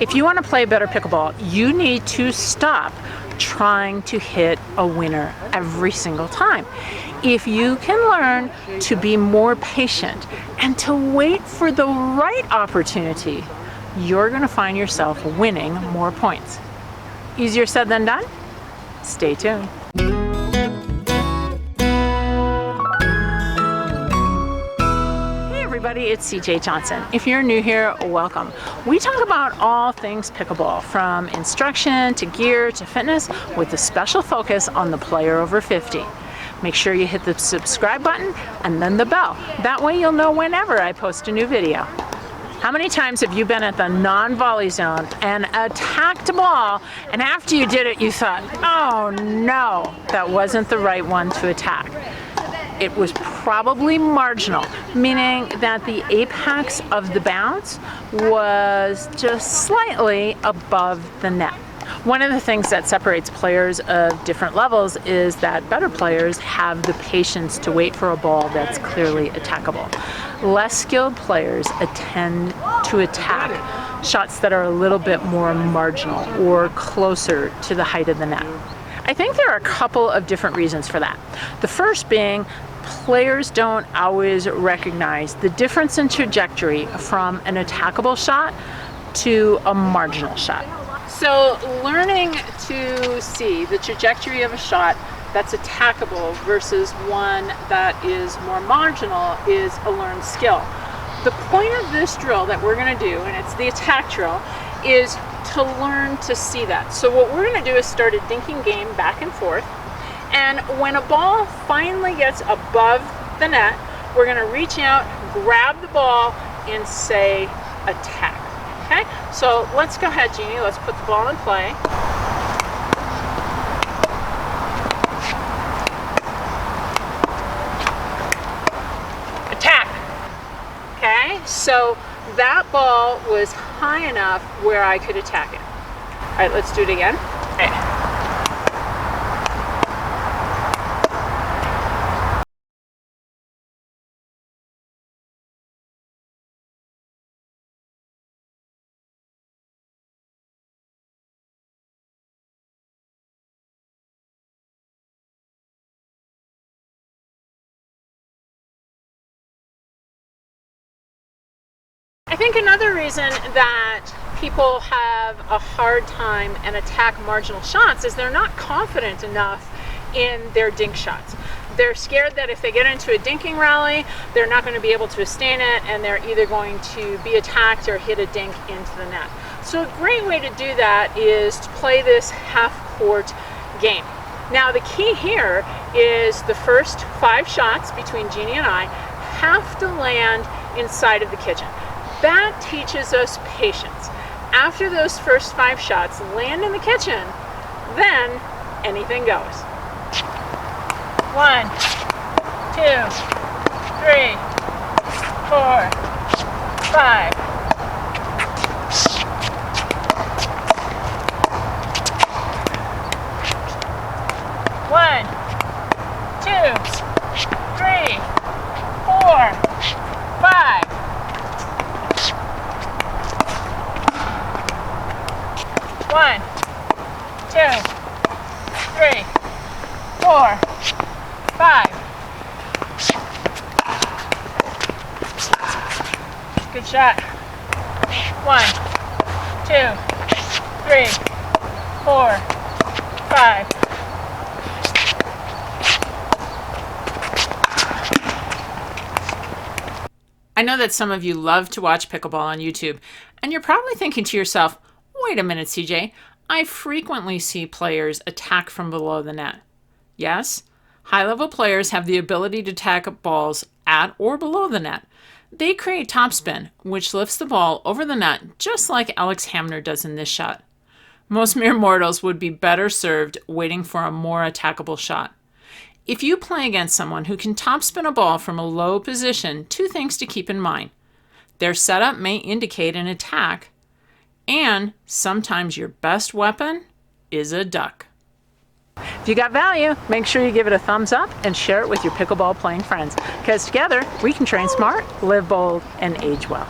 If you want to play better pickleball, you need to stop trying to hit a winner every single time. If you can learn to be more patient and to wait for the right opportunity, you're going to find yourself winning more points. Easier said than done? Stay tuned. Everybody, it's CJ Johnson. If you're new here, welcome. We talk about all things pickleball, from instruction to gear to fitness, with a special focus on the player over 50. Make sure you hit the subscribe button and then the bell. That way you'll know whenever I post a new video. How many times have you been at the non-volley zone and attacked a ball, and after you did it you thought, oh no, that wasn't the right one to attack? It was probably marginal, meaning that the apex of the bounce was just slightly above the net. One of the things that separates players of different levels is that better players have the patience to wait for a ball that's clearly attackable. Less skilled players tend to attack shots that are a little bit more marginal or closer to the height of the net. I think there are a couple of different reasons for that. The first being, players don't always recognize the difference in trajectory from an attackable shot to a marginal shot. So learning to see the trajectory of a shot that's attackable versus one that is more marginal is a learned skill. The point of this drill that we're going to do, and it's the attack drill, is to learn to see that. So what we're going to do is start a dinking game back and forth, and when a ball finally gets above the net, we're going to reach out, grab the ball, and say attack. Okay, so let's go ahead, Jeannie. Let's put the ball in play. Attack. Okay, so that ball was high enough where I could attack it. All right, let's do it again. Okay. I think another reason that people have a hard time and attack marginal shots is they're not confident enough in their dink shots. They're scared that if they get into a dinking rally, they're not going to be able to sustain it, and they're either going to be attacked or hit a dink into the net. So a great way to do that is to play this half-court game. Now the key here is the first 5 shots between Jeannie and I have to land inside of the kitchen. That teaches us patience. After those first 5 shots land in the kitchen, then anything goes. 1, 2, 3, 4, 5. One, 2, 3, 4, 5. One, 2, 3, 4, 5. Good shot. 1, 2, 3, 4, 5. I know that some of you love to watch pickleball on YouTube, and you're probably thinking to yourself, wait a minute, CJ, I frequently see players attack from below the net. Yes, high-level players have the ability to attack balls at or below the net. They create topspin, which lifts the ball over the net, just like Alex Hamner does in this shot. Most mere mortals would be better served waiting for a more attackable shot. If you play against someone who can topspin a ball from a low position, 2 things to keep in mind. Their setup may indicate an attack, and sometimes your best weapon is a duck. If you got value, make sure you give it a thumbs up and share it with your pickleball playing friends, because together we can train smart, live bold, and age well.